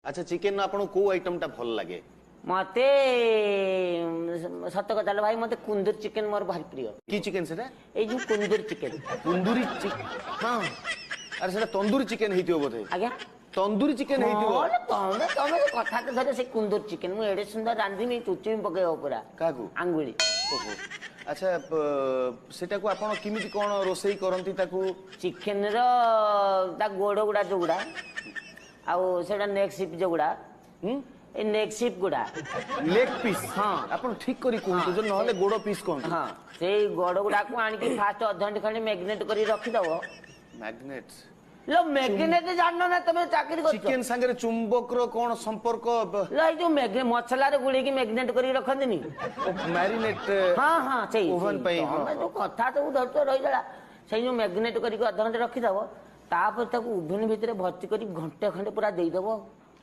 अच्छा चिकेन आपन को आइटम टा भल लगे मते सत कथा भाई मते कुंदूर चिकेन मोर भारी प्रिय की चिकेन सेटा ए जो कुंदूर चिकेन कुंदूरी हां अरे सेटा तंदूरी चिकेन हेतियो बोधे आज्ञा तंदूरी चिकेन हेतियो अरे तमे तमे कथा तो धरे से कुंदूर चिकेन मु एडे सुंदर रांधी में चुचुमी पकेओ पूरा काकू आंगुली ओहो अच्छा सेटा को आपण किमिति कोन रोसई करंती ताकू चिकेन रो ता गोड़ गुडा जोगुडा आ सेटा नेक सिप जोगुडा ए नेक सिप गुडा लेग पीस हां आपण ठीक करी कहू जो नहले गोड़ पीस कहू हां से गोड़ गुडा को आनी की फास्ट अधघंटे खंडे मैग्नेट करी रखी दबो मैग्नेट्स लो मैग्नेट जाननो ना तमे चाकरी कर चिकेन संगे चुंबक रो कोन संपर्क लो जो मैग्नेट मसला रे गुडी की मैग्नेट करी रखंदिनी मैरिनेट हां हां सही ओवन पे हां जो कथा तो धरतो रही जाला सही जो मैग्नेट करी अधघंटे रखी दबो तापर ताकू ओवन भीतर भर्ती करी घंटे खंडे पूरा देई दबो